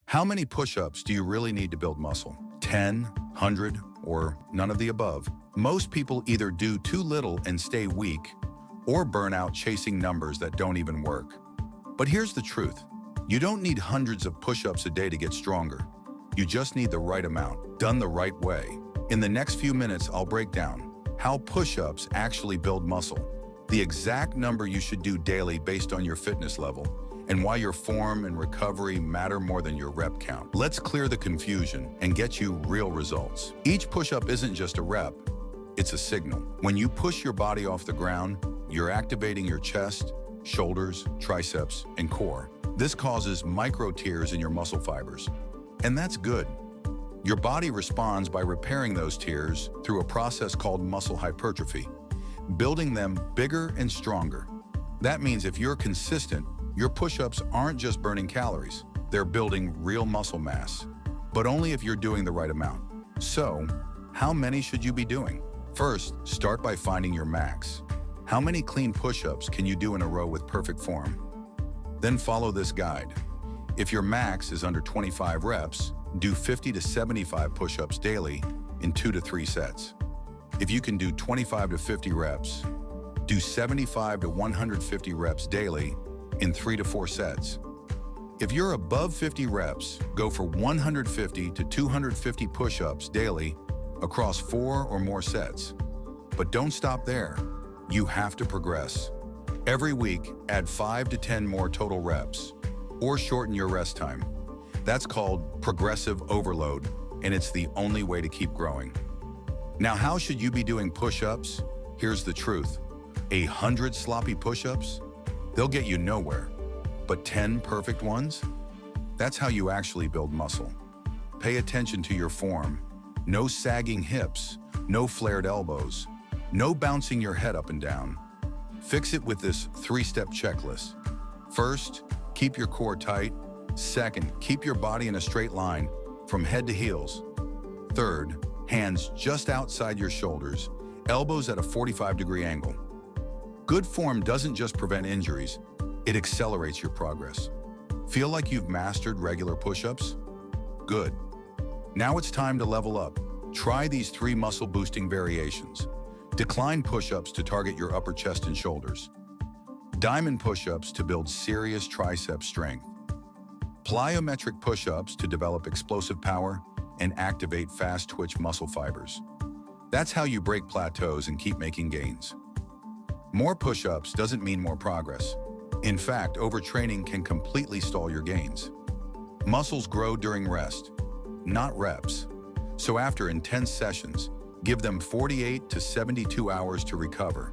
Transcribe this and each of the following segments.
How many push-ups do you really need to build muscle? 10, 100, or none of the above? Most people either do too little and stay weak, or burn out chasing numbers that don't even work. But here's the truth. You don't need hundreds of push-ups a day to get stronger. You just need the right amount, done the right way. In the next few minutes, I'll break down how push-ups actually build muscle, the exact number you should do daily based on your fitness level, and why your form and recovery matter more than your rep count. Let's clear the confusion and get you real results. Each push-up isn't just a rep, it's a signal. When you push your body off the ground, you're activating your chest, shoulders, triceps, and core. This causes micro tears in your muscle fibers. And that's good. Your body responds by repairing those tears through a process called muscle hypertrophy, building them bigger and stronger. That means if you're consistent, your push-ups aren't just burning calories, they're building real muscle mass, but only if you're doing the right amount. So, how many should you be doing? First, start by finding your max. How many clean push-ups can you do in a row with perfect form? Then follow this guide. If your max is under 25 reps, do 50 to 75 push-ups daily in 2 to 3 sets. If you can do 25 to 50 reps, do 75 to 150 reps daily in 3 to 4 sets. If you're above 50 reps, go for 150 to 250 push-ups daily across 4 or more sets. But don't stop there. You have to progress. Every week, add 5 to 10 more total reps, or shorten your rest time. That's called progressive overload, and it's the only way to keep growing. Now, how should you be doing push-ups? Here's the truth. 100 sloppy push-ups? They'll get you nowhere. But 10 perfect ones? That's how you actually build muscle. Pay attention to your form. No sagging hips, no flared elbows, no bouncing your head up and down. Fix it with this 3-step checklist. First, keep your core tight. Second, keep your body in a straight line from head to heels. Third, hands just outside your shoulders, elbows at a 45-degree angle. Good form doesn't just prevent injuries, it accelerates your progress. Feel like you've mastered regular push-ups? Good. Now it's time to level up. Try these 3 muscle-boosting variations. Decline push-ups to target your upper chest and shoulders. Diamond push-ups to build serious tricep strength. Plyometric push-ups to develop explosive power and activate fast-twitch muscle fibers. That's how you break plateaus and keep making gains. More push-ups doesn't mean more progress. In fact, overtraining can completely stall your gains. Muscles grow during rest, not reps. So after intense sessions, give them 48 to 72 hours to recover.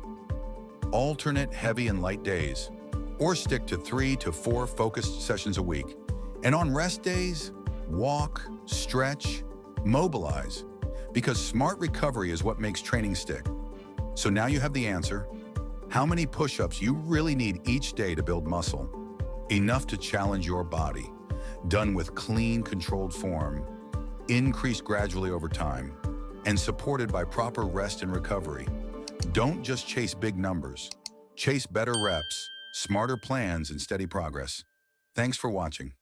Alternate heavy and light days, or stick to 3 to 4 focused sessions a week. And on rest days, walk, stretch, mobilize, because smart recovery is what makes training stick. So now you have the answer. How many push-ups you really need each day to build muscle? Enough to challenge your body. Done with clean, controlled form, increased gradually over time, and supported by proper rest and recovery. Don't just chase big numbers. Chase better reps, smarter plans, and steady progress. Thanks for watching.